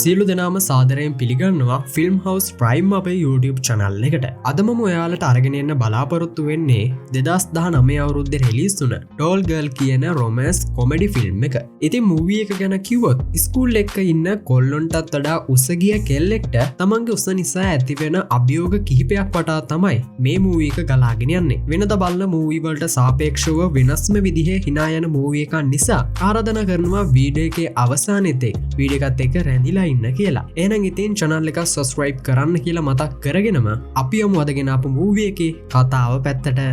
සියලු දෙනාම සාදරයෙන් පිළිගන්නවා ෆිල්ම් හවස් ප්‍රයිම් අපේ YouTube චැනල් එකට. අදම ඔයාලට අරගෙන එන්න බලාපොරොත්තු වෙන්නේ 2019 අවුරුද්දේ රිලීස් වුණ ඩෝල් ගර්ල් කියන රොමෑන්ස් කොමඩි ෆිල්ම් එක. ඉතින් මූවි එක ගැන කිව්වොත් ස්කූල් එකක ඉන්න කොල්ලොන්ටත් වඩා උස ගිය කෙල්ලෙක්ට තමන්ගේ උස නිසා ඇතිවෙන අභියෝග කිහිපයක් වටා තමයි මේ මූවි එක ගලාගෙන යන්නේ. වෙනද බලන මූවි වලට සාපේක්ෂව වෙනස්ම විදිහේ hina යන මූවි එකක් නිසා ආරාධනා කරනවා වීඩියෝ එකේ අවසානයේදී වීඩියෝ එකත් එක්ක රැඳිලා ඉන්න කියලා. එහෙනම් ඉතින් channel එක subscribe කරන්න කියලා මතක් කරගෙනම අපි යමු අදගෙන ආපු movie එකේ කතාව පැත්තට.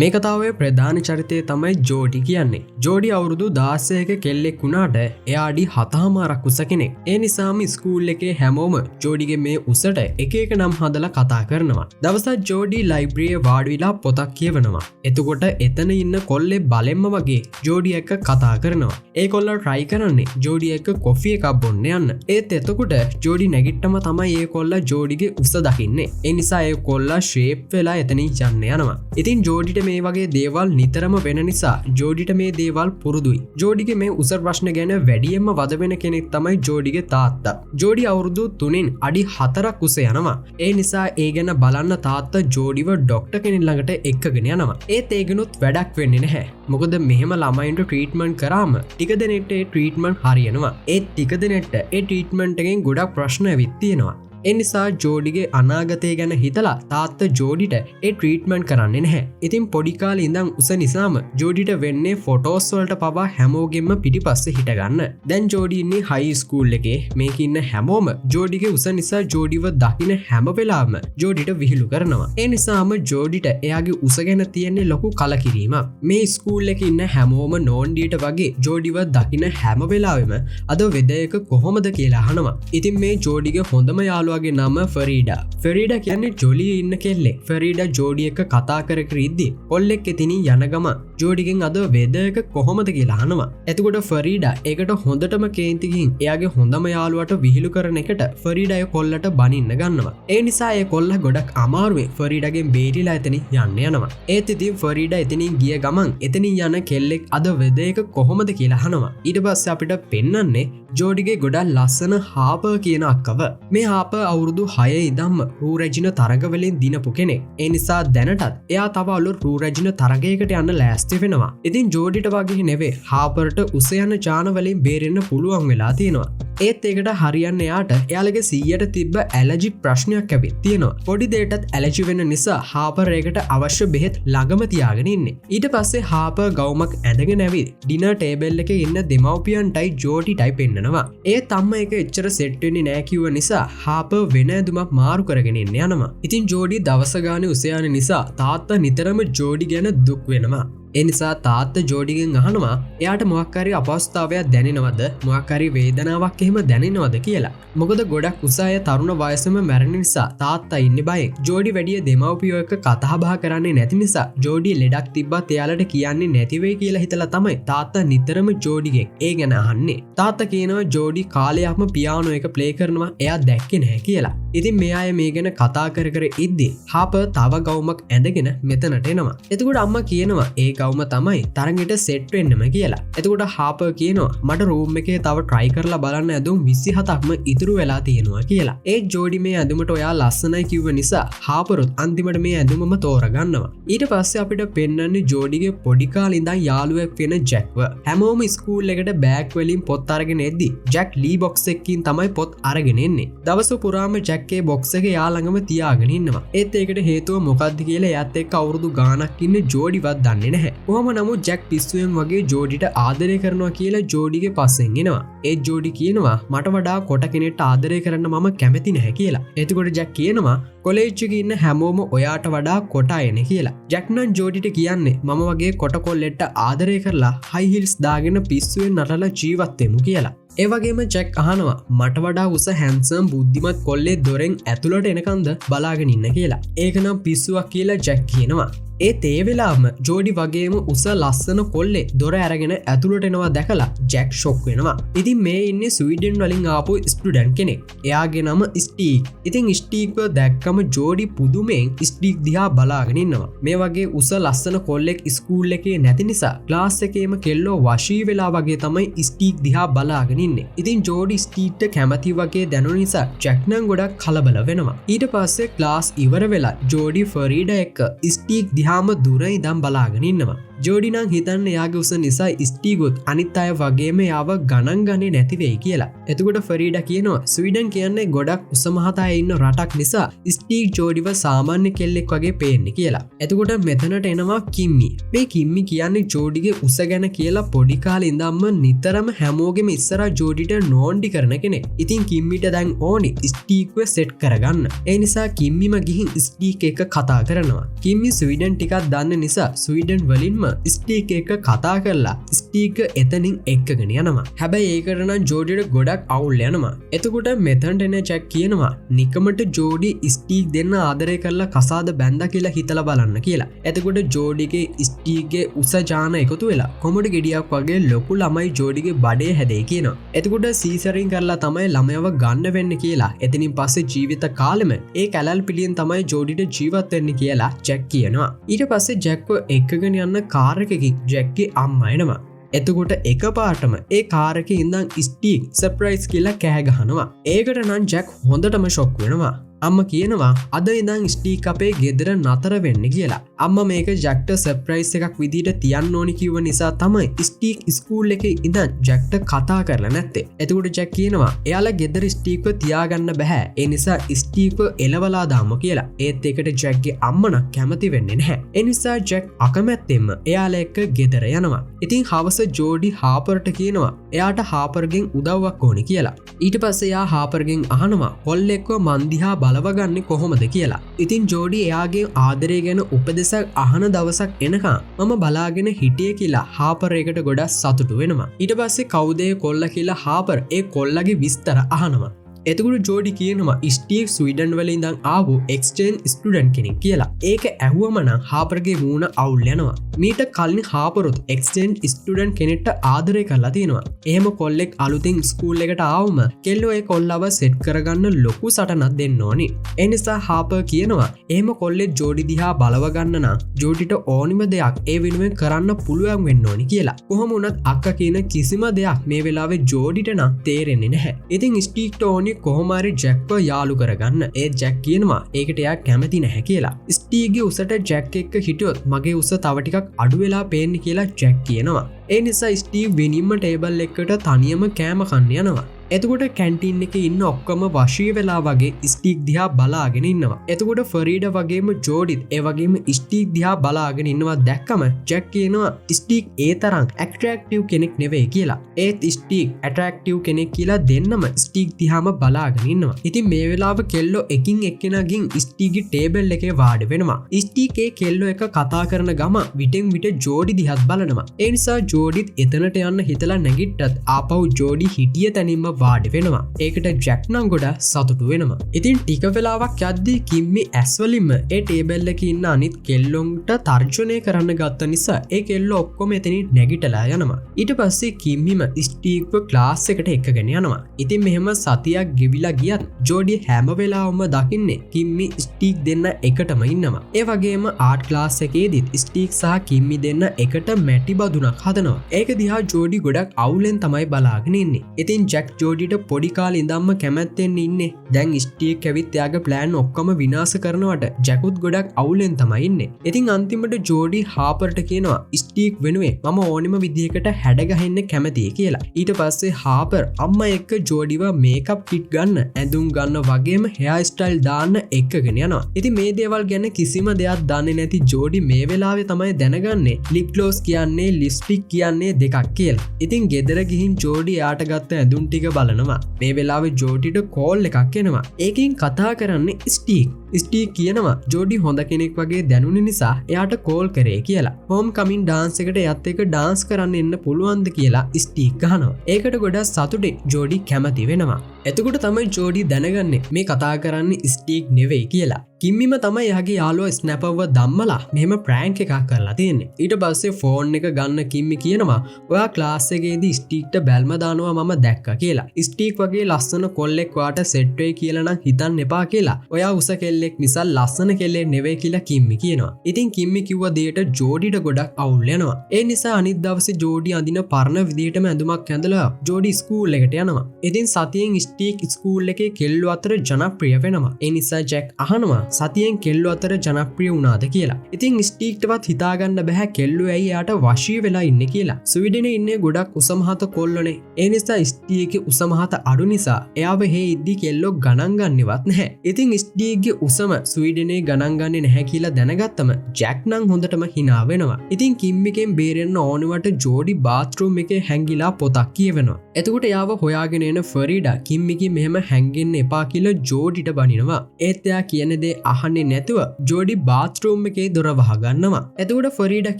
මේ කතාවේ ප්‍රධාන චරිතය තමයි ජෝඩි කියන්නේ. ජෝඩි අවුරුදු 16ක කෙල්ලෙක් වුණාට එයා අඩි 7මාරක් උස කෙනෙක්. ඒ නිසාම ස්කූල් එකේ හැමෝම ජෝඩිගේ මේ උසට එක එක නම් හදලා කතා කරනවා. දවසක් ජෝඩි ලයිබ්‍රරියේ වාඩි වෙලා පොතක් කියවනවා. එතකොට එතන ඉන්න කොල්ලේ බලෙන්ම වගේ ජෝඩි එක්ක කතා කරනවා. ඒ කොල්ලා try කරන්නේ ජෝඩි එක්ක කොෆි එකක් බොන්න යන්න. ඒත් එතකොට ජෝඩි නැගිට්ටම තමයි ඒ කොල්ලා ජෝඩිගේ උස දකින්නේ. ඒ නිසා ඒ කොල්ලා shape වෙලා එතනින් යන්න යනවා. ඉතින් ජෝඩිට මේ වගේ දේවල් නිතරම වෙන නිසා ජෝඩිට මේ දේවල් පුරුදුයි. ජෝඩිගේ මේ උස ප්‍රශ්න ගැන වැඩියෙන්ම වද වෙන කෙනෙක් තමයි ජෝඩිගේ තාත්තා. ජෝඩි අවුරුදු 3න් අඩි 4ක් උස යනවා. ඒ නිසා ඒ ගැන බලන්න තාත්තා ජෝඩිව ඩොක්ටර් කෙනෙක් ළඟට එක්කගෙන යනවා. ඒත් ඒකනොත් වැඩක් වෙන්නේ නැහැ. මොකද මෙහෙම ළමයින්ට ට්‍රීට්මන්ට් කරාම ටික දෙනෙක්ට ඒ ට්‍රීට්මන්ට් හරියනවා. ඒත් ටික දෙනෙක්ට ඒ ට්‍රීට්මන්ට් එකෙන් ගොඩක් ප්‍රශ්න ඇවිත් තියෙනවා. එනිසා ජෝඩිගේ අනාගතය ගැන හිතලා තාත්ත ජෝඩිට ඒ ට්‍රීට්මන්ට් කරන්නේ නැහැ. ඉතින් පොඩිකාල ඉඳන් උස නිසාම ජෝඩිට වෙන්නේ ෆොටෝස් වලට පවා හැමෝගෙම පිටිපස්සේ හිටගන්න. දැන් ජෝඩි ඉන්නේ හයි ස්කූල් එකේ. මේක ඉන්න හැමෝම ජෝඩිගේ උස නිසා ජෝඩිව දකින්න හැම වෙලාවම ජෝඩිට විහිළු කරනවා. ඒ නිසාම ජෝඩිට එයාගේ උස ගැන තියෙන්නේ ලොකු කලකිරීමක්. මේ ස්කූල් එකේ ඉන්න හැමෝම නෝන්ඩියට වගේ ජෝඩිව දකින්න හැම වෙලාවෙම අද වෙදයක කොහොමද කියලා අහනවා. ඉතින් මේ ජෝඩිගේ හොඳම යාළුවා ගේ නම ෆරීඩා. ෆරීඩා කියන්නේ ජොලියේ ඉන්න කෙල්ලෙක්. ෆරීඩා ජෝඩි එක්ක කතා කර කර ඉද්දි කොල්ලෙක් එතනින් යන ගම ජෝඩිගෙන් අද වේදයක කොහොමද කියලා අහනවා. එතකොට ෆරීඩා ඒකට හොඳටම කේන්ති ගිහින් එයාගේ හොඳම යාළුවාට විහිළු කරන එකට ෆරීඩා ඒ කොල්ලට බනින්න ගන්නවා. ඒ නිසා ඒ කොල්ල ගොඩක් අමාරුවෙන් ෆරීඩාගෙන් බේරිලා එතනින් යන්න යනවා. ඒත් ඉතින් ෆරීඩා එතනින් ගිය ගමන් එතනින් යන කෙල්ලෙක් අද වේදයක කොහොමද කියලා අහනවා. ඊට පස්සේ අපිට පෙන්වන්නේ ජෝඩිගේ ගොඩක් ලස්සන හාපර් කියන අක්කව. මේ හාපර් අවුරුදු 6 ඉඳන්ම රූ රැජින තරගවලින් දිනපු කෙනෙක්. ඒ නිසා දැනටත් එයා තව අලුත් රූ රැජින තරගයකට යන්න ලෑස්ති වෙනවා. ඉතින් ජෝඩිට වගේ නෙවෙයි හාපර්ට උස යන චාන වලින් බේරෙන්න පුළුවන් වෙලා තියෙනවා. ඒත් ඒකට හරියන්න එයාට එයාලගේ 100ට තිබ්බ ඇලර්ජික් ප්‍රශ්නයක් ඇවිත් තියෙනවා. පොඩි දෙයකටත් ඇලර්ජි වෙන නිසා හාපර් ඒකට අවශ්‍ය බෙහෙත් ළඟම තියාගෙන ඉන්නේ. ඊට පස්සේ හාපර් ගවුමක් ඇඳගෙන ඇවිත් ඩිනර් ටේබල් එකේ ඉන්න දෙමව්පියන්ටයි ජෝඩිටයි පෙන්නනවා. ඒත් අම්මා එක එච්චර සෙට් වෙන්නේ නැහැ කිව්ව නිසා හාපර් වෙන ඇඳුමක් මාරු කරගෙන ඉන්න යනවා. ඉතින් ජෝඩි දවස ගානේ උස යන නිසා තාත්තා නිතරම ජෝඩි ගැන දුක් වෙනවා. එනිසා තාත්ත ජෝඩිගෙන් අහනවා එයාට මොක්කාරි අපස්ථාවයක් දැනෙනවද මොක්කාරි වේදනාවක් එහෙම දැනෙනවද කියලා. මොකද ගොඩක් උසාය තරුණ වයසම මැරෙන නිසා තාත්තා ඉන්නේ බයෙන්. ජෝඩි වැඩිය දෙමව්පියෝ එක්ක කතා බහ කරන්නේ නැති නිසා ජෝඩි ලෙඩක් තිබ්බත් එයාලට කියන්නේ නැති වෙයි කියලා හිතලා තමයි තාත්තා නිතරම ජෝඩිගෙන් ඒ ගැන අහන්නේ. තාත්තා කියනවා ජෝඩි කාලයක්ම පියානෝ එක ප්ලේ කරනවා එයා දැක්කේ නැහැ කියලා. ඉතින් මේ අය මේ ගැන කතා කර කර ඉද්දි හාපර් තව ගවුමක් ඇඳගෙන මෙතනට එනවා. එතකොට අම්මා කියනවා ඒ ගවුම තමයි තරගෙට සෙට් වෙන්නම කියලා. එතකොට හාපර් කියනවා මට රූම් එකේ තව try කරලා බලන්න ඇඳුම් 27ක්ම ඉතුරු වෙලා තියෙනවා කියලා. ඒ ජෝඩි මේ ඇඳුමට ඔයා ලස්සනයි කිව්ව නිසා හාපරුත් අන්තිමට මේ ඇඳුමම තෝරගන්නවා. ඊට පස්සේ අපිට පෙන්වන්නේ ජෝඩිගේ පොඩි කාලේ ඉඳන් යාළුවෙක් වෙන ජැක්ව. හැමෝම ස්කූල් එකට බෑග් වලින් පොත් අරගෙන එද්දි ජැක් ලී බොක්ස් එකකින් තමයි පොත් අරගෙන එන්නේ. දවස පුරාම ජැක්ගේ බොක්ස් එක යා ළඟම තියාගෙන ඉන්නවා. ඒත් ඒකට හේතුව මොකක්ද කියලා එයාත් එක්ක අවුරුදු ගාණක් ඉන්නේ ජෝඩිවත් දන්නේ නැහැ. කොහොම නමුත් ජැක් පිස්සුවෙන් වගේ ජෝඩිට ආදරය කරනවා කියලා ජෝඩිගේ පස්සෙන් එනවා. ඒ ජෝඩි කියනවා මට වඩා කොට කෙනෙක්ට ආදරය කරන්න මම කැමති නැහැ කියලා. එතකොට ජැක් කියනවා කොලෙජ් එකේ ඉන්න හැමෝම ඔයාට වඩා කොට අයනේ කියලා. ජැක් නම් ජෝඩිට කියන්නේ මම වගේ කොට කොල්ලෙක්ට ආදරය කරලා හයි හීල්ස් දාගෙන පිස්සුවෙන් නටලා ජීවත් වෙමු කියලා. ඒවගේම ජැක් අහනවා මට වඩා උස හැන්සම් බුද්ධිමත් කොල්ලේ දොරෙන් ඇතුළට එනකන්ද බලාගෙන ඉන්න කියලා. ඒකනම් පිස්සුවක් කියලා ජැක් කියනවා. ඒත් ඒ වෙලාවම ජෝඩි වගේම උස ලස්සන කොල්ලේ දොර ඇරගෙන ඇතුළට එනවා දැකලා ජැක් ෂොක් වෙනවා. ඉතින් මේ ඉන්නේ ස්වීඩන් වලින් ආපු ස්ටුඩන්ට් කෙනෙක්. එයාගේ නම ස්ටීක්. ඉතින් ස්ටීක්ව දැක්කම ජෝඩි පුදුමෙන් ස්ටීක් දිහා බලාගෙන ඉන්නවා. මේ වගේ උස ලස්සන කොල්ලෙක් ස්කූල් එකේ නැති නිසා ක්ලාස් එකේම කෙල්ලෝ වශී වෙලා වගේ තමයි ස්ටීක් දිහා බලාගෙන ඉන්නේ. ඉතින් ජෝඩි ස්ටීක්ට කැමති වගේ දැනුන නිසා ජැක් නම් ගොඩක් කලබල වෙනවා. ඊට පස්සේ ක්ලාස් ඉවර වෙලා ජෝඩි ෆරීඩා එක්ක ස්ටීක් දිහාම දුර ඉඳන් බලාගෙන ඉන්නවා. ජෝඩි නම් හිතන්න එයාගේ උස නිසා ස්ටීගොත් අනිත් අය වගේම යාව ගණන් ගන්නේ නැති වෙයි කියලා. එතකොට ෆරීඩා කියනවා ස්වීඩන් කියන්නේ ගොඩක් උස මහත අය ඉන්න රටක් නිසා ස්ටීග් ජෝඩිව සාමාන්‍ය කෙල්ලෙක් වගේ පේන්නේ කියලා. එතකොට මෙතනට එනවා කිම්මි. මේ කිම්මි කියන්නේ ජෝඩිගේ උස ගැන කියලා පොඩි කාලේ ඉඳන්ම නිතරම හැමෝගෙම ඉස්සරහා ජෝඩිට නෝන්ඩි කරන කෙනෙක්. ඉතින් කිම්මිට දැන් ඕනි ස්ටීග්ව සෙට් කරගන්න. ඒ නිසා කිම්මිම ගිහින් ස්ටීග් එක්ක කතා කරනවා. කිම්මි ස්වීඩන් ටිකක් දන්න නිසා ස්වීඩන් වලින්ම ස්ටීක් එක කතා කරලා ස්ටීක එතනින් එක්කගෙන යනවා. හැබැයි ඒකට නම් ජෝඩිට ගොඩක් අවුල් යනවා. එතකොට මෙතනට එන ජැක් කියනවා නිකමට ජෝඩි ස්ටීක් දෙන්න ආදරය කරලා කසාද බැඳ කියලා හිතලා බලන්න කියලා. එතකොට ජෝඩිගේ ස්ටීක්ගේ උස ජාන එකතු වෙලා කොමඩ ගෙඩියක් වගේ ලොකු ළමයි ජෝඩිගේ බඩේ හැදේ කියනවා. එතකොට සීසරින් කරලා තමයි ළමයව ගන්න වෙන්න කියලා. එතනින් පස්සේ ජීවිත කාලෙම ඒ කැලල් පිළියෙන් තමයි ජෝඩිට ජීවත් වෙන්න කියලා ජැක් කියනවා. ඊට පස්සේ ජැක්ව එක්කගෙන යන්න කාරකකින් ජැක්ගේ අම්මා එනවා. එතකොට එක පාටම ඒ කාරක ඉඳන් ස්ටීක් සර්ප්‍රයිස් කියලා කෑගහනවා. ඒකට නම් ජැක් හොඳටම ෂොක් වෙනවා. අම්ම කියනවා අද ඉඳන් ස්ටීක් අපේ ගෙදර නතර වෙන්න කියලා. අම්ම මේක ජැක්ට සර්ප්‍රයිස් එකක් විදිහට තියන්න ඕනි කිව්ව නිසා තමයි ස්ටීක් ස්කූල් එකේ ඉඳන් ජැක්ට කතා කරලා නැත්තේ. එතකොට ජැක් කියනවා එයාලා ගෙදර ස්ටීක්ව තියාගන්න බෑ. ඒ නිසා ස්ටීක්ව එලවලා දාමු කියලා. ඒත් ඒකට ජැක්ගේ අම්ම නම් කැමති වෙන්නේ නැහැ. ඒ නිසා ජැක් අකමැත්තෙන්ම එයාලා එක්ක ගෙදර යනවා. ඉතින් හවස ජෝඩි හාපර්ට කියනවා එයාට හාපර්ගෙන් උදව්වක් ඕනි කියලා. ඊට පස්සේ එයා හාපර්ගෙන් අහනවා කොල්ලෙක්ව මන් දිහා බලවගන්නේ කොහොමද කියලා. ඉතින් ජෝඩි එයාගේ ආදරය ගැන උපදෙසක් අහන දවසක් එනකම් මම බලාගෙන හිටියේ කියලා හාපර් එකට ගොඩක් සතුටු වෙනවා. ඊට පස්සේ කවුද ඒ කොල්ලා කියලා හාපර් ඒ කොල්ලගේ විස්තර අහනවා. එතකොට ජෝඩි කියනවා ස්ටීක් ස්වීඩන් වල ඉඳන් ආපු එක්ස්චේන්ජ් ස්ටුඩන්ට් කෙනෙක් කියලා. ඒක ඇහුවම නම් හාපර්ගේ මූණ අවුල් යනවා. මීට කලින් හාපරුත් එක්ස්චේන්ජ් ස්ටුඩන්ට් කෙනෙක්ට ආදරය කරලා තියෙනවා. එහෙම කොල්ලෙක් අලුතින් ස්කූල් එකට ආවම කෙල්ලෝ ඒ කොල්ලව සෙට් කරගන්න ලොකු සටනක් දෙන්න ඕනි. ඒ නිසා හාපර් කියනවා එහෙම කොල්ලෙක් ජෝඩි දිහා බලව ගන්න නම් ජෝඩිට ඕනිම දෙයක් ඒ වෙනුවෙන් කරන්න පුළුවන් වෙන්න ඕනි කියලා. කොහොම වුණත් අක්කා කියන කිසිම දෙයක් මේ වෙලාවේ ජෝඩිට නම් තේරෙන්නේ නැහැ. ඉතින් ස්ටීක්ට ඕනි කොහොමරි ජැක්ව යාලු කරගන්න. ඒ ජැක් කියනවා ඒකට එයා කැමති නැහැ කියලා. ස්ටීගේ උසට ජැක් එක්ක හිටියොත් මගේ උස තව ටිකක් අඩු වෙලා පේන්නේ කියලා ජැක් කියනවා. ඒ නිසා ස්ටීව් වෙනින්ම ටේබල් එකකට තනියම කෑම කන්න යනවා. එතකොට කැන්ටීන් එක ඉන්න ඔක්කොම වශී වෙලා වගේ ස්ටීක් දිහා බලාගෙන ඉන්නවා. එතකොට ෆරීඩා වගේම ජෝඩිත් ඒ වගේම ස්ටීක් දිහා බලාගෙන ඉන්නවා දැක්කම ජැක් කියනවා ස්ටීක් ඒ තරම් ඇට්‍රැක්ටිව් කෙනෙක් නෙවෙයි කියලා. ඒත් ස්ටීක් ඇට්‍රැක්ටිව් කෙනෙක් කියලා දෙන්නම ස්ටීක් දිහාම බලාගෙන ඉන්නවා. ඉතින් මේ වෙලාව කෙල්ලෝ එකින් එක්කෙනාගෙන් ස්ටීක්ගේ ටේබල් එකේ වාඩි වෙනවා. ස්ටීක් ඒ කෙල්ලෝ එක කතා කරන ගම විටෙන් විට ජෝඩි දිහාත් බලනවා. ඒ නිසා ජෝඩිත් එතනට යන්න හිතලා නැගිට්ටත් ආපහු ජෝඩි හිටිය තැනින්ම වාඩි වෙනවා. ඒකට ජැක් නම් ගොඩක් සතුටු වෙනවා. ඉතින් ටික වෙලාවක් යද්දී කිම්මි ඇස්වලින්ම ඒ ටේබල් එකේ ඉන්න අනිත් කෙල්ලොන්ට තර්ජනය කරන්න ගත්ත නිසා ඒ කෙල්ලෝ ඔක්කොම එතනින් නැගිටලා යනවා. ඊට පස්සේ කිම්මිම ස්ටීක්ව ක්ලාස් එකට එක්කගෙන යනවා. ඉතින් මෙහෙම සතියක් ගෙවිලා ගියත් ජෝඩි හැම වෙලාවම දකින්නේ කිම්මි ස්ටීක් දෙන්න එකටම ඉන්නවා. ඒ වගේම ආර්ට් ක්ලාස් එකේදීත් ස්ටීක් සහ කිම්මි දෙන්න එකට මැටි බදුනක් හදනවා. ඒක දිහා ජෝඩි ගොඩක් අවුලෙන් තමයි බලාගෙන ඉන්නේ. ඉතින් ජැක් ජෝඩිට පොඩි කාලේ ඉඳන්ම කැමැත්තෙන් ඉන්නේ. දැන් ස්ටීක් ඇවිත් එයාගේ ප්ලෑන් ඔක්කොම විනාශ කරනවට ජැකුත් ගොඩක් අවුලෙන් තමයි ඉන්නේ. ඉතින් අන්තිමට ජෝඩි හාපර්ට කියනවා ස්ටීක් වෙනුවෙන් මම ඕනිම විදිහකට හැඩගහෙන්න කැමතියි කියලා. ඊට පස්සේ හාපර් අම්මා එක්ක ජෝඩිව මේකප් කිට් ගන්න, ඇඳුම් ගන්න වගේම හෙයාර් ස්ටයිල් දාන්න එක්කගෙන යනවා. ඉතින් මේ දේවල් ගැන කිසිම දෙයක් දන්නේ නැති ජෝඩි මේ වෙලාවේ තමයි දැනගන්නේ ලිප් ග්ලෝස් කියන්නේ ලිප්ස්ටික් කියන්නේ දෙකක් කියලා. ඉතින් ගෙදර ගිහින් ජෝඩි යාට ගත්ත ඇඳුම් ටික බලනවා. මේ වෙලාවේ ජෝඩිට කෝල් එකක් එනවා. ඒකෙන් කතා කරන්නේ ස්ටීක්. ස්ටීක් කියනවා ජෝඩි හොඳ කෙනෙක් වගේ දැනුන නිසා එයාට කෝල් කරේ කියලා. හෝම් කමින් ඩාන්ස් එකට එයත් එක්ක ඩාන්ස් කරන්න එන්න පුළුවන්ද කියලා ස්ටීක් අහනවා. ඒකට ගොඩක් සතුටින් ජෝඩි කැමති වෙනවා. එතකොට තමයි ජෝඩි දැනගන්නේ මේ කතා කරන්නේ ස්ටීක් නෙවෙයි කියලා. කිම්මිම තමයි එයාගේ යාළුවා ස්නැපර්ව දම්මලා මෙහෙම ප්‍රෑන්ක් එකක් කරලා තියෙන්නේ. ඊට පස්සේ ෆෝන් එක ගන්න කිම්මි කියනවා ඔයා ක්ලාස් එකේදී ස්ටීක්ට බැල්ම දානවා මම දැක්කා කියලා. ස්ටීක් වගේ ලස්සන කොල්ලෙක් වාට සෙට් වෙයි කියලා නම් හිතන්න එපා කියලා. ඔයා උස කෙල්ලෙක් නිසා ලස්සන කෙල්ලෙක් නෙවෙයි කියලා කිම්මි කියනවා. ඉතින් කිම්මි කිව්ව දෙයට ජෝඩිට ගොඩක් අවුල් වෙනවා. ඒ නිසා අනිත් දවසේ ජෝඩි අඳින පරණ විදිහටම ඇඳුමක් ඇඳලා ජෝඩි ස්කූල් එකට යනවා. ඉතින් සතියෙන් ස්ටීක් ස්කූල් එකේ කෙල්ලෝ අතර ජනප්‍රිය වෙනවා. ඒ නිසා ජැක් අහනවා සතියෙන් කෙල්ලෝ අතර ජනප්‍රිය වුණාද කියලා. ඉතින් ස්ටීක්ටවත් හිතාගන්න බැහැ කෙල්ලෝ ඇයි යාට වශී වෙලා ඉන්නේ කියලා. ස්වීඩනේ ඉන්නේ ගොඩක් උසමහත කොල්ලෝනේ. ඒ නිසා ස්ටීක්ගේ උසමහත අඩු නිසා එයාව හේ ඉද්දි කෙල්ලෝ ගණන් ගන්නවත් නැහැ. ඉතින් ස්ටීක්ගේ උසම ස්වීඩනේ ගණන් ගන්නේ නැහැ කියලා දැනගත්තම ජැක් නම් හොඳටම hina වෙනවා. ඉතින් කිම්මිකෙන් බේරෙන්න ඕනවට ජෝඩි බාත්රූම් එකේ හැංගිලා පොතක් කියවනවා. එතකොට එයාව හොයාගෙන එන ෆරීඩා කිම්මිකි මෙහෙම හැංගෙන්න එපා කියලා ජෝඩිට බනිනවා. ඒත් එයා කියන දේ අහන්නේ නැතුව ජෝඩි බාත්රූම් එකේ දොර වහගන්නවා. එතකොට ෆරීඩා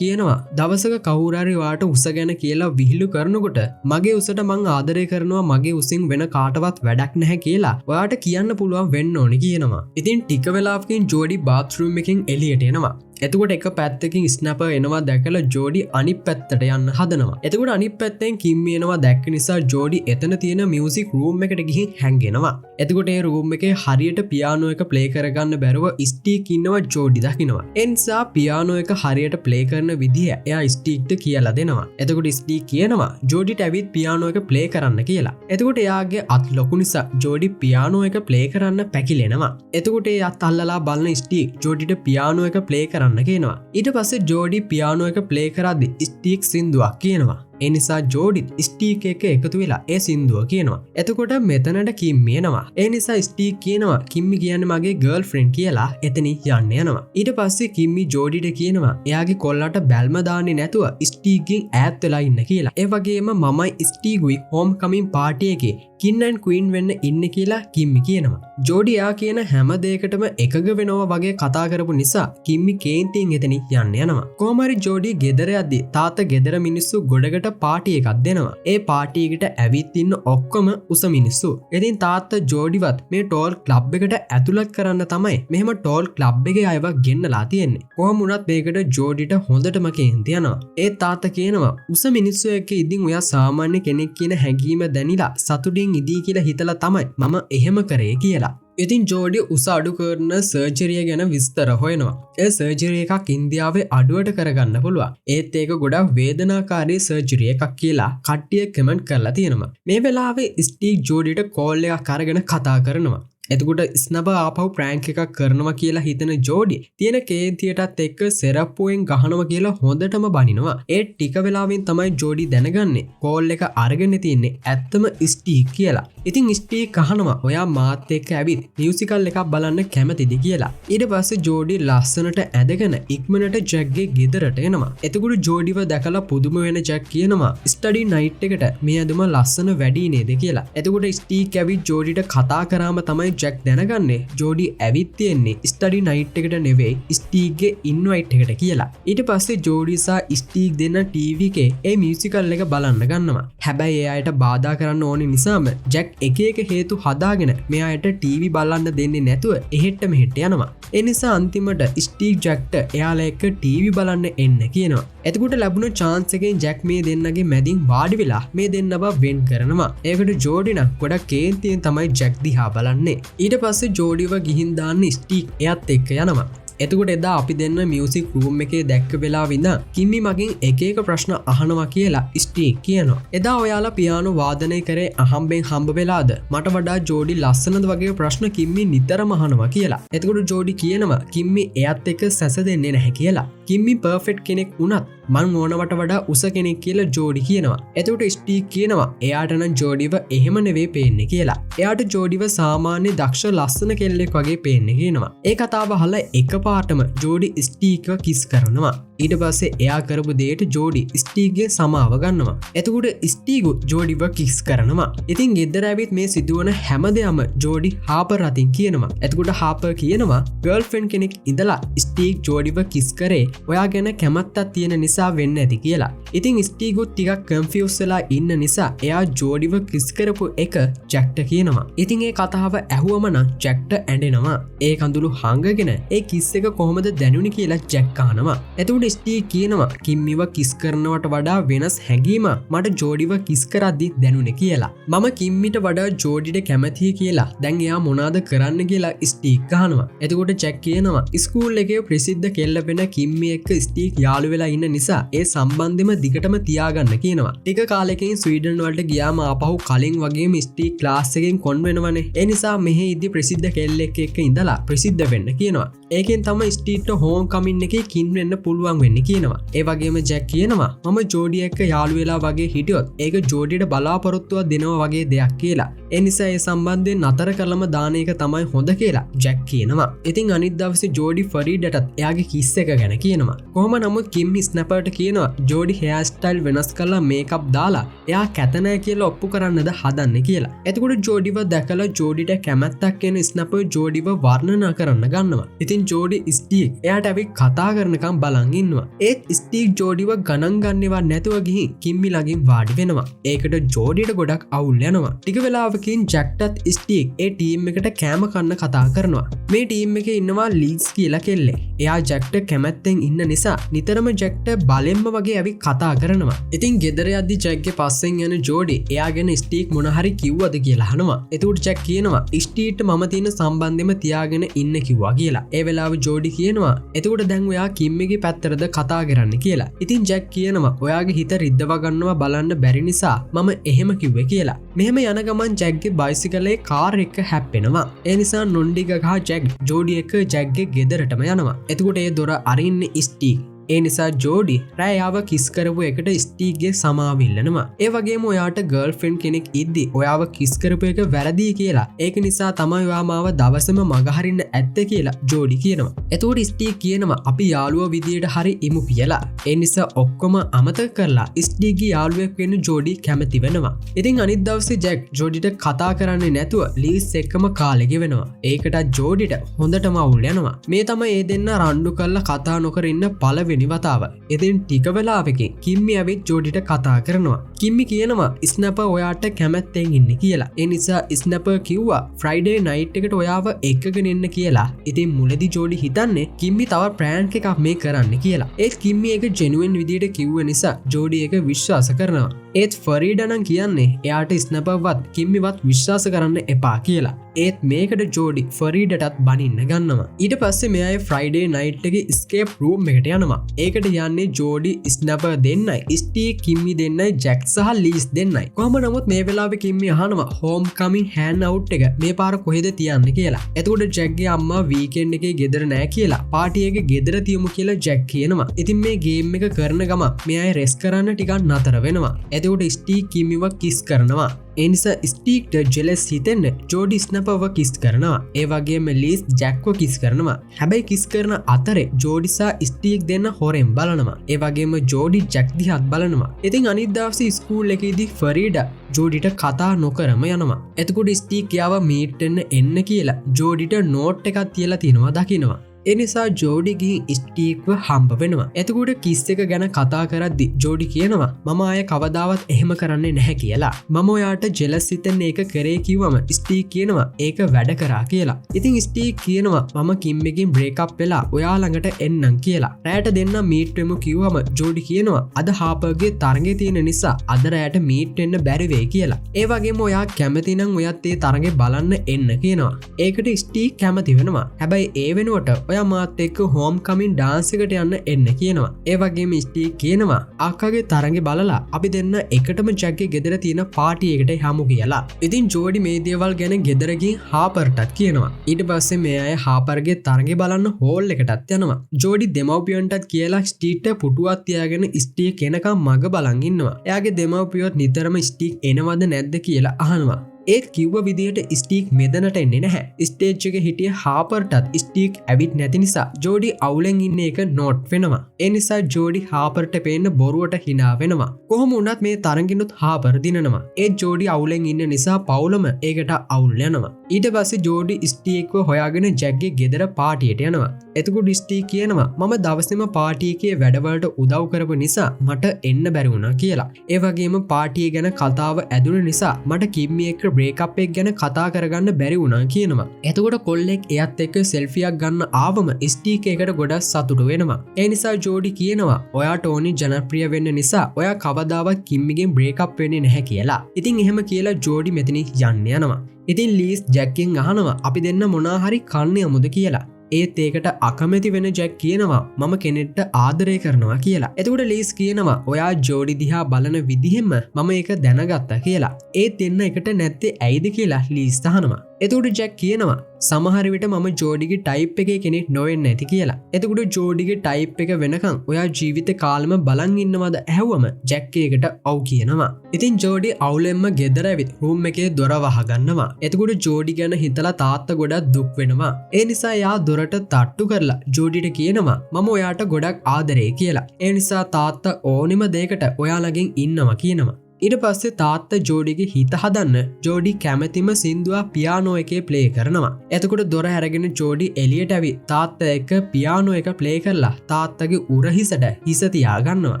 කියනවා දවසක කවුරුහරි වාට උස ගැන කියලා විහිළු කරනකොට මගේ උසට මං ආදරය කරනවා මගේ උසින් වෙන කාටවත් වැඩක් නැහැ කියලා ඔයාට කියන්න පුළුවන් වෙන්න ඕනි කියනවා. ඉතින් ටික වෙලාවකින් ජෝඩි බාත්රූම් එකෙන් එළියට එනවා. එතකොට එක පැත්තකින් ස්නැපර් එනවා දැකලා ජෝඩි අනිත් පැත්තට යන්න හදනවා. එතකොට අනිත් පැත්තෙන් කිම්මි එනවා දැක්ක නිසා ජෝඩි එතන තියෙන මියුසික් රූම් එකට ගිහින් හැංගෙනවා. එතකොට ඒ රූම් එකේ හරියට පියානෝ එක ප්ලේ කරගන්න බැරුව ස්ටීක් ඉන්නවා ජෝඩි දකිනවා. ඒ නිසා පියානෝ එක හරියට ප්ලේ කරන විදිය එයා ස්ටීක්ට කියලා දෙනවා. එතකොට ස්ටීක් කියනවා ජෝඩිට ඇවිත් පියානෝ එක ප්ලේ කරන්න කියලා. එතකොට එයාගේ අත් ලොකු නිසා ජෝඩි පියානෝ එක ප්ලේ කරන්න පැකිලෙනවා. එතකොට ඒ අත් අල්ලලා බලන ස්ටීක් ජෝඩිට පියානෝ එක ප්ලේ කරන්න කියනවා. ඊට පස්සේ ජෝඩි පියානෝ එක ප්ලේ කරද්දි ස්ටීක් සින්දුවක් කියනවා. ඒ නිසා ජෝඩිත් ස්ටීක් එක එකතු වෙලා ඒ සින්දුව කියනවා. එතකොට මෙතනට කිම්මි එනවා. ඒ නිසා ස්ටීක් කියනවා කිම්මි කියන්නේ මගේ ගර්ල් ෆ්‍රෙන්ඩ් කියලා එතනින් යන්න යනවා. ඊට පස්සේ කිම්මි ජෝඩිට කියනවා එයාගේ කොල්ලට බැල්ම දාන්නේ නැතුව ස්ටීක්ගෙන් ඈත් වෙලා ඉන්න කියලා. ඒ වගේම මමයි ස්ටීගුයි හෝම් කමින් පාටි එකේ කින් ඇන්ඩ් ක්වීන් වෙන්න ඉන්නේ කියලා කිම්මි කියනවා. ජෝඩි එයා කියන හැම දෙයකටම එකග වෙනවා වගේ කතා කරපු නිසා කිම්මි කේන්තියෙන් එතනින් යන්න යනවා. කොහොම හරි ජෝඩි ගෙදර යද්දි තාත්තා ගෙදර මිනිස්සු ගොඩකට පාටි එකක් දෙනවා. ඒ පාටි එකට ඇවිත් ඉන්න ඔක්කොම උස මිනිස්සු. ඉතින් තාත්තා ජෝඩිවත් මේ ටෝල් ක්ලබ් එකට ඇතුළත් කරන්න තමයි මෙහෙම ටෝල් ක්ලබ් එකේ අයව ගෙන්නලා තියෙන්නේ. කොහොම වුණත් මේකට ජෝඩිට හොඳටම කේන්ති යනවා. ඒ තාත්තා කියනවා උස මිනිස්සු එක්ක ඉදින් ඔයා සාමාන්‍ය කෙනෙක් කියන හැඟීම දැනිලා සතුටින් ඉදී කියලා හිතලා තමයි මම එහෙම කරේ කියලා. ඉතින් ජෝඩි උස අඩු කරන සර්ජරිය ගැන විස්තර හොයනවා. ඒ සර්ජරි එකක් ඉන්දියාවේ අඩුවට කරගන්න පුළුවන්. ඒත් ඒක ගොඩක් වේදනාකාරී සර්ජරි එකක් කියලා කට්ටිය කමෙන්ට් කරලා තියෙනවා. මේ වෙලාවේ ස්ටීක් ජෝඩිට කෝල් එකක් අරගෙන කතා කරනවා. එතකොට ස්නැපර් ආපහු ප්‍රෑන්ක් එකක් කරනවා කියලා හිතන ජෝඩි තියෙන කේන්තියටත් එක්ක සෙරප්පුවෙන් ගහනවා කියලා හොඳටම බනිනවා. ඒ ටික වෙලාවෙන් තමයි ජෝඩි දැනගන්නේ කෝල් එක අරගෙන තියන්නේ ඇත්තම ස්ටීක් කියලා. ඉතින් ස්ටීක් අහනවා ඔයා මාත් එක්ක ඇවිත් මියුසිකල් එකක් බලන්න කැමතිද කියලා. ඊට පස්සේ ජෝඩි ලස්සනට ඇදගෙන ඉක්මනට ජැක්ගේ ගෙදරට එනවා. එතකොට ජෝඩිව දැකලා පුදුම වෙන ජැක් කියනවා ස්ටඩි නයිට් එකට මේ ඇඳුම ලස්සන වැඩි නේද කියලා. එතකොට ස්ටීක් ඇවිත් ජෝඩිට කතා කරාම තමයි ජැක් දැනගන්නේ ජෝඩි ඇවිත් තියෙන්නේ ස්ටඩි නයිට් එකට නෙවෙයි ස්ටීක්ගේ ඉන්වයිට් එකට කියලා. ඊට පස්සේ ජෝඩි සහ ස්ටීක් දෙන්න ටීවී එකේ ඒ මියුසිකල් එක බලන්න ගන්නවා. හැබැයි ඒ අයට බාධා කරන්න ඕනේ නිසාම ජැක් එක එක හේතු හදාගෙන මෙයාට ටීවී බලන්න දෙන්නේ නැතුව එහෙට මෙහෙට යනවා. ඒ නිසා අන්තිමට ස්ටීක් ජැක්ට එයාලා එක්ක ටීවී බලන්න එන්න කියනවා. එතකොට ලැබුණ chance එකෙන් ජැක් මේ දෙන්නගේ මැදින් වාඩි වෙලා මේ දෙන්නව වෙන් කරනවා. ඒකට ජෝඩි නම් ගොඩක් කේන්තියෙන් තමයි ජැක් දිහා බලන්නේ. ඊට පස්සේ ජෝඩිව ගිහින් දාන්න ස්ටීක් එයත් එක්ක යනවා. එතකොට එදා අපි දෙන්න මියුසික් රූම් එකේ දැක්ක වෙලා විඳ කිම්මි මගින් එක එක ප්‍රශ්න අහනවා කියලා ස්ටීක් කියනවා. එදා ඔයාලා පියානෝ වාදනය කරේ අහම්බෙන් හම්බ වෙලාද? මට වඩා ජෝඩි ලස්සනද වගේ ප්‍රශ්න කිම්මි නිතරම අහනවා කියලා. එතකොට ජෝඩි කියනවා කිම්මි එයත් එක්ක සැසදෙන්නේ නැහැ කියලා. කිම්මි පර්ෆෙක්ට් කෙනෙක් වුණත් මං ඕනවට වඩා උස කෙනෙක් කියලා ජෝඩි කියනවා. එතකොට ස්ටීක් කියනවා එයාට නම් ජෝඩිව එහෙම නෙවෙයි පේන්නේ කියලා. එයාට ජෝඩිව සාමාන්‍ය දක්ෂ ලස්සන කෙල්ලෙක් වගේ පේන්නේ කියනවා. ඒ කතාව අහලා එක පාටම ජෝඩි ස්ටීක්ව කිස් කරනවා. ඊට පස්සේ එයා කරපු දේට ජෝඩි ස්ටීක්ගේ සමාව ගන්නවා. එතකොට ස්ටීගු ජෝඩිව කිස් කරනවා. ඉතින් ගෙදර ඇවිත් මේ සිදුවන හැම දෙයක්ම ජෝඩි හාපර් අතින් කියනවා. එතකොට හාපර් කියනවා ගර්ල්ෆ්‍රෙන්ඩ් කෙනෙක් ඉඳලා ස්ටීක් ජෝඩිව කිස් කරේ ඔයා ගැන කැමැත්තක් තියෙන නිසා වෙන්න ඇති කියලා. ඉතින් ස්ටීගුත් ටිකක් කන්ෆියුස් වෙලා ඉන්න නිසා එයා ජෝඩිව කිස් කරපු එක ජැක්ට කියනවා. ඉතින් ඒ කතාව ඇහුවම නම් ජැක්ට ඇඬෙනවා. ඒ කඳුළු හංගගෙන ඒ කිස් එක කොහොමද දැනුනේ කියලා ජැක් අහනවා. එතකොට ස්ටීක් කියනවා කිම්මිව කිස් කරනවට වඩා වෙනස් හැඟීම මට ජෝඩිව කිස් කරද්දි දැනුනේ කියලා. මම කිම්මිට වඩා ජෝඩිට කැමතියි කියලා. දැන් එයා මොනවාද කරන්න කියලා ස්ටීක් අහනවා. එතකොට ජැක් කියනවා ස්කූල් එකේ ප්‍රසිද්ධ කෙල්ල වෙන කිම්මි එක්ක ස්ටීක් යාළු වෙලා ඉන්න නිසා ඒ සම්බන්ධෙම දිගටම තියාගන්න කියනවා. ටික කාලෙකින් ස්වීඩන් වලට ගියාම ආපහු කලින් වගේම ස්ටීක් ක්ලාස් එකෙන් කොන් වෙනවනේ. ඒ නිසා මෙහි ඉදි ප්‍රසිද්ධ කෙල්ලෙක් එක්ක ඉඳලා ප්‍රසිද්ධ වෙන්න කියනවා. ඒකෙන් තමයි ස්ටීක්ට හෝම් කමින් එකේ කින් වෙන්න පුළුවන් වෙන්නේ කියනවා. ඒ වගේම ජැක් කියනවා මම ජෝඩි එක්ක යාළු වෙලා වගේ හිටියොත් ඒක ජෝඩියට බලාපොරොත්තුවක් දෙනවා වගේ දෙයක් කියලා. ඒ නිසා ඒ සම්බන්ධයෙන් නතර කරලම දාන එක තමයි හොඳ කියලා ජැක් කියනවා. ඉතින් අනිත් දවසේ ජෝඩි ෆරීඩටත් එයාගේ කිස් එක ගැන කියනවා. කොහොම නමුත් කිම් ස්නැපර්ට කියනවා ජෝඩි හෙයාර් ස්ටයිල් වෙනස් කරලා මේකප් දාලා එයා කැත නැහැ කියලා ඔප්පු කරන්නද හදන්නේ කියලා. එතකොට ජෝඩිව දැකලා ජෝඩිට කැමැත්තක් එන ස්නැපර් ජෝඩිව වර්ණනා කරන්න ගන්නවා. ඉතින් ජෝඩි ස්ටීක් එයාට ඇවිත් කතා කරනකම් බලන් ඉන්නවා. ඒත් ස්ටීක් ජෝඩිව ගණන් ගන්නවා නැතුව ගිහින් කිම්මි ළඟින් වාඩි වෙනවා. ඒකට ජෝඩිට ගොඩක් අවුල් යනවා. ටික වෙලාවකින් ජැක්ටත් ස්ටීක් ඒ ටීම් එකට කෑම කන්න කතා කරනවා. මේ ටීම් එකේ ඉන්නවා ලීඩ්ස් කියලා කෙල්ලේ. එයා ජැක්ට කැමැත්තෙන් ඉන්න නිසා නිතරම ජැක්ට බලෙන්ම වගේ ඇවිත් කතා කරනවා. ඉතින් ගෙදර යද්දි ජැක්ගේ පස්සෙන් යන ජෝඩි එයා ගැන ස්ටීක් මොන හරි කිව්වද කියලා අහනවා. එතකොට ජැක් කියනවා ස්ටීක්ට මම තියෙන සම්බන්ධෙම තියාගෙන ඉන්න කිව්වා කියලා. ඒ වෙලාව ජෝඩි කියනවා එතකොට දැන් ඔයා කිම්මිගේ පැත්තටද කතා කරන්න කියලා. ඉතින් ජැක් කියනවා ඔයාගේ හිත රිද්දව ගන්නවා බලන්න බැරි නිසා මම එහෙම කිව්වේ කියලා. මෙහෙම යන ගමන් ජැක්ගේ බයිසිකලේ කාර් එක හැප්පෙනවා. ඒ නිසා නොන්ඩි ගගා ජැක් ජෝඩි එක ජැක්ගේ ගෙදරටම යනවා. එතකොට ඒ දොර අරින්නේ ස්ටීක්. ඒ නිසා ජෝඩි රෑයාව කිස් කරපු එකට ස්ටීක්ගේ සමාව ඉල්ලනවා. ඒ වගේම ඔයාට ගර්ල්ෆ්‍රෙන්ඩ් කෙනෙක් ඉද්දි ඔයාව කිස් කරපු එක වැරදි කියලා. ඒක නිසා තමයි ඔයා මාව දවසම මගහරින්න ඇත්තේ කියලා ජෝඩි කියනවා. එතකොට ස්ටීක් කියනවා අපි යාළුවෝ විදියට හරි ඉමු කියලා. ඒ නිසා ඔක්කොම අමතක කරලා ස්ටීක්ගේ යාළුවෙක් වෙන්න ජෝඩි කැමති වෙනවා. ඉතින් අනිත් දවසේ ජැක් ජෝඩිට කතා කරන්නේ නැතුව ලීස් එක්කම කාලෙ ගෙවනවා. ඒකට ජෝඩිට හොඳටම අවුල් යනවා. මේ තමයි ඒ දෙන්න රණ්ඩු කරලා කතා නොකර ඉන්න පළවෙනි වතාව. ඉතින් ටික වෙලාවකින් කිම්මි ඇවිත් ජෝඩිට කතා කරනවා. කිම්මි කියනවා ස්නැපර් ඔයාට කැමැත්තෙන් ඉන්න කියලා. ඒ නිසා ස්නැපර් කිව්වා ෆ්‍රයිඩේ නයිට් එකට ඔයාව එක්කගෙන ඉන්න කියලා. ඉතින් මුලදී ජෝඩි හිතන්නේ කිම්මි තව ප්‍රෑන්ක් එකක් මේ කරන්න කියලා. ඒත් කිම්මි එක ජෙනුයින් විදියට කිව්ව නිසා ජෝඩි එක විශ්වාස කරනවා. ඒත් ෆරීඩා නම් කියන්නේ එයාට ස්නැපර්වත් කිම්මිවත් විශ්වාස කරන්න එපා කියලා. ඒත් මේකට ජෝඩි ෆරීඩටත් බනින්න ගන්නවා. ඊට පස්සේ මෙයා ෆ්‍රයිඩේ නයිට් එකේ ස්කේප් රූම් එකට යනවා. ඒකට යන්නේ ජෝඩි ස්නැපර් දෙන්නයි ස්ටීක් කිම්මි දෙන්නයි ජැක් සහ ලීස් දෙන්නයි. කොහොම නමුත් මේ වෙලාවේ කිම්මි අහනවා හෝම් කමින් හෑන් අවුට් එක මේ පාර කොහෙද තියන්නේ කියලා. එතකොට ජැක්ගේ අම්මා වීකෙන්ඩ් එකේ ගෙදර නෑ කියලා පාටි එකේ ගෙදර තියමු කියලා ජැක් කියනවා. ඉතින් මේ ගේම් එක කරන ගම මෙයා රෙස් කරන්න ටිකක් නතර වෙනවා. එතකොට ස්ටීක් කිම්මිව කිස් කරනවා. ඒ නිසා ස්ටීක්ට ජෙලස් හිතෙන්න ජෝඩි ස්නැපර්ව කිස් කරනවා. ඒ වගේම ලීස් ජැක්ව කිස් කරනවා. හැබැයි කිස් කරන අතරේ ජෝඩි සහ ස්ටීක් දෙන්න හොරෙන් බලනවා. ඒ වගේම ජෝඩි ජැක් දිහාත් බලනවා. ඉතින් අනිත් දවසේ ස්කූල් එකේදී ෆරීඩා ජෝඩිට කතා නොකරම යනවා. එතකොට ස්ටීක් යාව මීට් වෙන්න එන්න කියලා ජෝඩිට නෝට් එකක් තියලා තිනවා දකිනවා. එනිසා ජෝඩි ගිහින් ස්ටීක්ව හම්බ වෙනවා. එතකොට කිස් එක ගැන කතා කරද්දි ජෝඩි කියනවා මම ආය කවදාවත් එහෙම කරන්නේ නැහැ කියලා. මම ඔයාට ජෙලස් හිතෙන්න ඒක කරේ කිව්වම ස්ටීක් කියනවා ඒක වැඩ කරා කියලා. ඉතින් ස්ටීක් කියනවා මම කිම්මිගෙන් බ්‍රේක් අප් වෙලා ඔයා ළඟට එන්නම් කියලා. රෑට දෙන්න මීට් වෙමු කිව්වම ජෝඩි කියනවා අද හාපර්ගේ තරඟේ තියෙන නිසා අද රෑට මීට් වෙන්න බැරි වෙයි කියලා. ඒ වගේම ඔයා කැමති නම් ඔයත් ඒ තරඟේ බලන්න එන්න කියනවා. ඒකට ස්ටීක් කැමති වෙනවා. හැබැයි ඒ වෙනුවට මාත් එක්ක හෝම් කමින් ඩාන්ස් එකට යන්න එන්න කියනවා. ඒ වගේම ස්ටීක් කියනවා අක්කගේ තරඟේ බලලා අපි දෙන්න එකටම ජැක්ගේ ගෙදර තියෙන පාටි එකට යමු කියලා. ඉතින් ජෝඩි මේ දේවල් ගැන ගෙදර ගිහින් හාපර්ටත් කියනවා. ඊට පස්සේ මේ අය හාපර්ගේ තරඟේ බලන්න හෝල් එකටත් යනවා. ජෝඩි දෙමව්පියන්ටත් කියලා ස්ටීක්ට පුටුවක් තියාගෙන ස්ටීක් එනකම් මග බලන් ඉන්නවා. එයාගේ දෙමව්පියොත් නිතරම ස්ටීක් එනවද නැද්ද කියලා අහනවා. ඒත් කිව්ව විදිහට ස්ටීක් මෙතනට එන්නේ නැහැ. ස්ටේජ් එකේ හිටිය හාපර්ටත් ස්ටීක් ඇවිත් නැති නිසා ජෝඩි අවුලෙන් ඉන්න එක නෝට් වෙනවා. ඒ නිසා ජෝඩි හාපර්ට පේන්න බොරුවට hina වෙනවා. කොහොම වුණත් මේ තරඟිනුත් හාපර් දිනනවා. ඒ ජෝඩි අවුලෙන් ඉන්න නිසා පවුලම ඒකට අවුල් යනවා. ඊට පස්සේ ජෝඩි ස්ටීක්ව හොයාගෙන ජැක්ගේ ගෙදර පාටියට යනවා. එතකොට ස්ටීක් කියනවා මම දවසේම පාටි එකේ වැඩවලට උදව් කරපු නිසා මට එන්න බැරි වුණා කියලා. ඒ වගේම පාටිය ගැන කතාව ඇදුණු නිසා මට කිම්මි එක්ක බ්‍රේක්අප් එක ගැන කතා කරගන්න බැරි වුණා කියනවා. එතකොට කොල්ලෙක් එයත් එක්ක සෙල්ෆියක් ගන්න ආවම ස්ටීක් එකට ගොඩක් සතුටු වෙනවා. ඒ නිසා ජෝඩි කියනවා ඔයාට ඕනි ජනප්‍රිය වෙන්න නිසා ඔයා කවදාවත් කිම්මිගෙන් බ්‍රේක්අප් වෙන්නේ නැහැ කියලා. ඉතින් එහෙම කියලා ජෝඩි මෙතනින් යන්න යනවා. ඉතින් ලීස් ජැක්ගෙන් අහනවා අපි දෙන්න මොනා හරි කන්න යමුද කියලා. ඒත් ඒකට අකමැති වෙන ජැක් කියනවා මම කෙනෙක්ට ආදරය කරනවා කියලා. එතකොට ලීස් කියනවා ඔයා ජෝඩි දිහා බලන විදිහෙම මම ඒක දැනගත්තා කියලා. ඒත් දෙන්න එකට නැත්තේ ඇයිද කියලා ලීස් අහනවා. එතකොට ජැක් කියනවා සමහර විට මම ජෝඩිගේ ටයිප් එකේ කෙනෙක් නොවෙන්න ඇති කියලා. එතකොට ජෝඩිගේ ටයිප් එක වෙනකන් ඔයා ජීවිත කාලෙම බලන් ඉන්නවද ඇහුවම ජැක් ඒකට ඔව් කියනවා. ඉතින් ජෝඩි අවුලෙන්ම ගෙදර ඇවිත් රූම් එකේ දොර වහගන්නවා. එතකොට ජෝඩි ගැන හිතලා තාත්තා ගොඩක් දුක් වෙනවා. ඒ නිසා යා දොරට තට්ටු කරලා ජෝඩිට කියනවා මම ඔයාට ගොඩක් ආදරේ කියලා. ඒ නිසා තාත්තා ඕනෙම දෙයකට ඔයාලගෙන් ඉන්නවා කියනවා. ඊට පස්සේ තාත්තා ජෝඩිගේ හිත හදන්න ජෝඩි කැමැතිම සින්දුවා පියානෝ එකේ ප්ලේ කරනවා. එතකොට දොර හැරගෙන ජෝඩි එළියට ඇවි තාත්තා එක්ක පියානෝ එක ප්ලේ කරලා තාත්තගේ උරහිසට හිස තියාගන්නවා.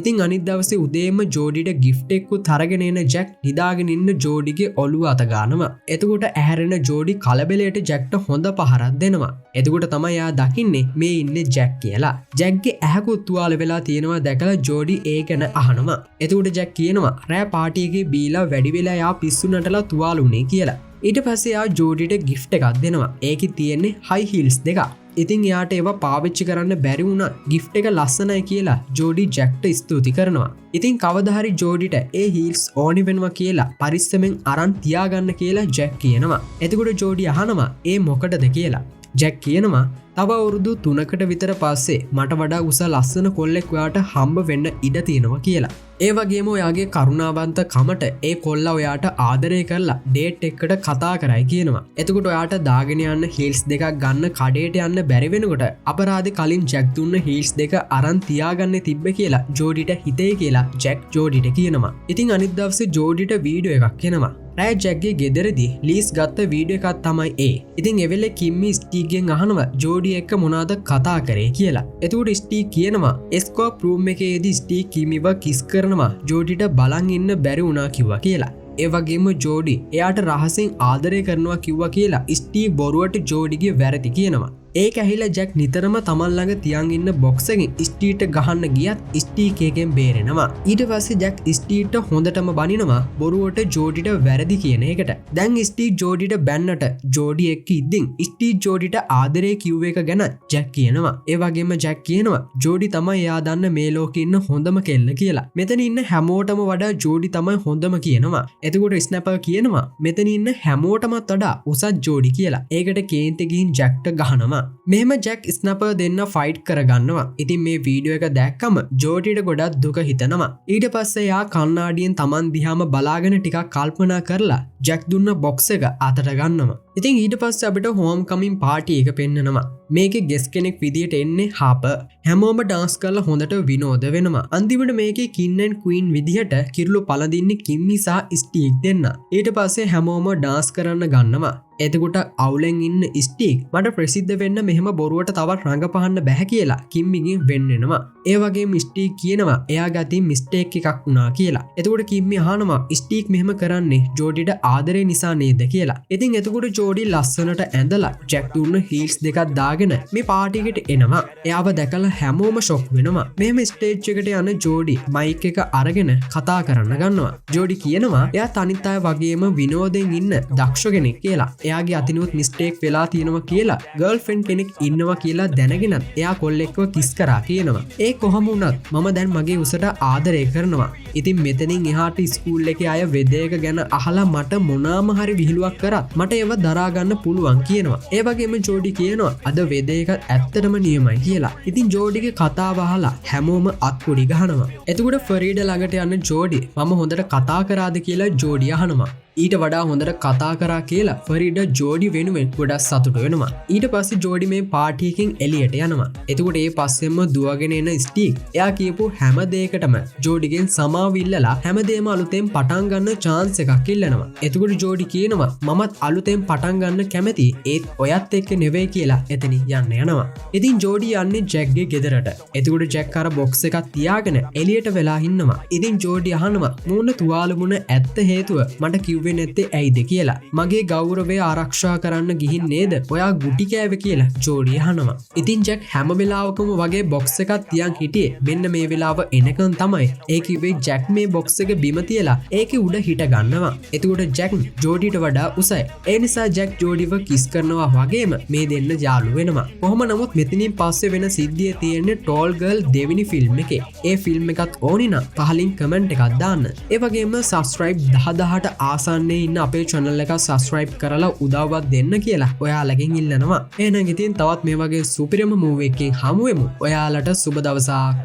ඉතින් අනිත් දවසේ උදේම ජෝඩිට ගිෆ්ට් එකකුත් අරගෙන එන ජැක් නිදාගෙන ඉන්න ජෝඩිගේ ඔළුව අත ගන්නවා. එතකොට ඇහැරෙන ජෝඩි කලබලයට ජැක්ට හොඳ පහරක් දෙනවා. එතකොට තමයි යා දකින්නේ මේ ඉන්නේ ජැක් කියලා. ජැක්ගේ ඇහැකුත් තුවාල වෙලා තියෙනවා දැකලා ජෝඩි ඒ ගැන අහනවා. එතකොට ජැක් කියනවා පාටියගේ බීලා වැඩි වෙලා යා පිස්සු නටලා තුවාලුනේ කියලා. ඊට පස්සේ යා ජෝඩිට ගිෆ්ට් එකක් දෙනවා. ඒකේ තියෙන්නේ හයි හීල්ස් දෙකක්. ඉතින් යාට ඒවා පාවිච්චි කරන්න බැරි වුණා ගිෆ්ට් එක ලස්සනයි කියලා ජෝඩි ජැක්ට ස්තුති කරනවා. ඉතින් කවදා හරි ජෝඩිට ඒ හීල්ස් ඕනි වෙනවා කියලා පරිස්සමෙන් අරන් තියාගන්න කියලා ජැක් කියනවා. එතකොට ජෝඩි අහනවා ඒ මොකටද කියලා. ජැක් කියනවා තව අවුරුදු 3කට විතර පස්සේ මට වඩා උස ලස්සන කොල්ලෙක් ඔයාට හම්බ වෙන්න ඉඩ තියෙනවා කියලා. ඒ වගේම ඔයාගේ කරුණාවන්ත කමට ඒ කොල්ලා ඔයාට ආදරය කරලා ඩේට් එකකට කතා කරයි කියනවා. එතකොට ඔයාට දාගෙන යන්න හීල්ස් දෙකක් ගන්න කඩේට යන්න බැරි වෙනකොට අපරාධේ කලින් ජැක් දුන්න හීල්ස් දෙක අරන් තියාගන්න තිබ්බ කියලා ජෝඩිට හිතේ කියලා ජැක් ජෝඩිට කියනවා. ඉතින් අනිත් දවසේ ජෝඩිට වීඩියෝ එකක් එනවා. රෑ ජැක්ගේ ගෙදරදී ලීස් ගත්ත වීඩියෝ එකක් තමයි ඒ. ඉතින් එවෙලේ කිම්මි ස්ටීක්ගෙන් අහනවා ජෝඩි එක්ක මොනවද කතා කරේ කියලා. එතකොට ස්ටීක් කියනවා එස්කෝප් රූම් එකේදී ස්ටීක් කිම්මිව කිස් කරනවා ජෝඩිට බලන් ඉන්න බැරි වුණා කිව්වා කියලා. ඒ වගේම ජෝඩි එයාට රහසෙන් ආදරය කරනවා කිව්වා කියලා ස්ටීක් බොරුවට ජෝඩිගේ වැරදි කියනවා. ඒක ඇහිලා ජැක් නිතරම තමන් ළඟ තියන් ඉන්න බොක්ස් එකෙන් ස්ටීට ගහන්න ගියත් ස්ටීක් එකෙන් බේරෙනවා. ඊට පස්සේ ජැක් ස්ටීට හොඳටම බනිනවා බොරුවට ජෝඩිට වැරදි කියන එකට. දැන් ස්ටීක් ජෝඩිට බැන්නට ජෝඩි එක්ක ඉද්දින් ස්ටීක් ජෝඩිට ආදරේ කිව්ව එක ගැන ජැක් කියනවා. ඒ වගේම ජැක් කියනවා ජෝඩි තමයි එයා දන්න මේ ලෝකේ ඉන්න හොඳම කෙල්ල කියලා. මෙතන ඉන්න හැමෝටම වඩා ජෝඩි තමයි හොඳම කියනවා. එතකොට ස්නැපර් කියනවා මෙතන ඉන්න හැමෝටමත් වඩා උසස් ජෝඩි කියලා. ඒකට කේන්ති ගිහින් ජැක්ට ගහනවා. මෙහෙම ජැක් ස්නැපර් දෙන්න ෆයිට් කරගන්නවා. ඉතින් මේ වීඩියෝ එක දැක්කම ජෝඩිට ගොඩක් දුක හිතෙනවා. ඊට පස්සේ යා කන්නාඩියෙන් Taman දිහාම බලාගෙන ටිකක් කල්පනා කරලා ජැක් දුන්න බොක්ස් එක අතට ගන්නවා. ඉතින් ඊට පස්සේ අපිට හෝම් කමින් පාටි එක පෙන්නනවා. මේකේ ගෙස් කෙනෙක් විදියට එන්නේ හාපර්. හැමෝම ඩාන්ස් කරලා හොඳට විනෝද වෙනවා. අන්තිමට මේකේ කින් ඇන්ඩ් ක්වීන් විදියට කිරුළු පළඳින්නේ කිම්මි සහ ස්ටීක් දෙන්න. ඊට පස්සේ හැමෝම ඩාන්ස් කරන්න ගන්නවා. එතකොට අවුලෙන් ඉන්න ස්ටීක් මට ප්‍රසිද්ධ වෙන්න මෙහෙම බොරුවට තවත් රඟපහන්න බැහැ කියලා කිම්මිගෙන් වෙන්නෙනවා. ඒ වගේම ස්ටීක් කියනවා එයා ගතින් මිස්ටේක් එකක් වුණා කියලා. එතකොට කිම්මි අහනවා ස්ටීක් මෙහෙම කරන්නේ ජෝඩිට ආදරේ නිසා නේද කියලා. ඉතින් එතකොට ජෝඩි ලස්සනට ඇඳලා ජැක් දුන්න හීල්ස් දෙකක් දාගෙන මේ පාටි එකට එනවා. එයාව දැකලා හැමෝම ෂොක් වෙනවා. මෙහෙම ස්ටේජ් එකට යන ජෝඩි මයික් එක අරගෙන කතා කරන්න ගන්නවා. ජෝඩි කියනවා එයා තනිත් අය වගේම විනෝදෙන් ඉන්න දක්ෂ කෙනෙක් කියලා. එයාගේ අතිනුත් මිස්ටේක් වෙලා තියෙනවා කියලා ගර්ල්ෆ්‍රෙන්ඩ් කෙනෙක් ඉන්නවා කියලා දැනගෙනත් එයා කොල්ලෙක්ව කිස් කරා කියනවා. ඒ කොහොම වුණත් මම දැන් මගේ උසට ආදරය කරනවා. ඉතින් මෙතනින් එහාට ස්කූල් එකේ අය වෙදේක ගැන අහලා මට මොනාම හරි විහිළුවක් කරත් මට ඒව දරා ගන්න පුළුවන් කියනවා. ඒ වගේම ජෝඩි කියනවා අද වෙදේක ඇත්තටම නියමයි කියලා. ඉතින් ජෝඩිගේ කතාව අහලා හැමෝම අත්පොඩි ගහනවා. එතකොට ෆරීඩ ළඟට යන ජෝඩි මම හොඳට කතා කරාද කියලා ජෝඩි අහනවා. ඊට වඩා හොඳට කතා කරා කියලා ෆරීඩ ජෝඩි වෙනුවෙන් ගොඩක් සතුට වෙනවා. ඊට පස්සේ ජෝඩි මේ පාටියකින් එළියට යනවා. එතකොට ඒ පස්සෙන්ම දුවගෙන එන ස්ටීව් එයා කියපු හැම දෙයකටම ජෝඩිගෙන් සමාව ඉල්ලලා හැමදේම අලුතෙන් පටන් ගන්න chance එකක් ඉල්ලනවා. එතකොට ජෝඩි කියනවා මමත් අලුතෙන් පටන් ගන්න කැමති ඒත් ඔයත් එක්ක නෙවෙයි කියලා එතනින් යන්න යනවා. ඉතින් ජෝඩි යන්නේ ජැක්ගේ ගෙදරට. එතකොට ජැක් අර බොක්ස් එකක් තියාගෙන එළියට වෙලා ඉන්නවා. ඉතින් ජෝඩි අහනවා මූණ තුවාලමුණ ඇත්ත හේතුව මට කිව්වේ නැත්තේ ඇයිද කියලා. මගේ ගෞරවය ආරක්ෂා කරන්න ගිහින් නේද ඔයා ගුටි කෑවේ කියලා ජෝඩි අහනවා. ඉතින් ජැක් හැම වෙලාවකම වගේ බොක්ස් එකක් තියන් හිටියේ මෙන්න මේ වෙලාව එනකන් තමයි. ඒ කිව්වේ ජැක් මේ බොක්ස් එක බිම තියලා ඒකේ උඩ හිට ගන්නවා. එතකොට ජැක් ජෝඩිට වඩා උසයි. ඒ නිසා ජැක් ජෝඩිව කිස් කරනවා වගේම මේ දෙන්න යාළු වෙනවා. කොහොම නමුත් මෙතනින් පස්සේ වෙන සිද්ධිය තියෙන්නේ ටෝල් ගර්ල් දෙවෙනි ෆිල්ම් එකේ. ඒ ෆිල්ම් එකත් ඕනේ නම් පහලින් කමෙන්ට් එකක් දාන්න. ඒ වගේම සබ්ස්ක්‍රයිබ් 10000ට ආසන්නයේ ඉන්න අපේ channel එක සබ්ස්ක්‍රයිබ් කරලා උදව්වක් දෙන්න කියලා ඔයාලගෙන් ඉල්ලනවා. එහෙනම් ඉතින් තවත් මේ වගේ සුපිරිම මූවි එකකින් හමු වෙමු. ඔයාලට සුබ දවසක්.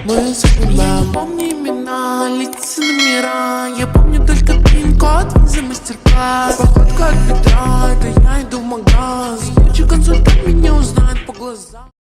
Мы забыла, помни имена, лица номера. Я помню только пин-код за мастер-класс. Походка от бедра, это я иду в магаз. Лучший консультант меня узнает по глазам.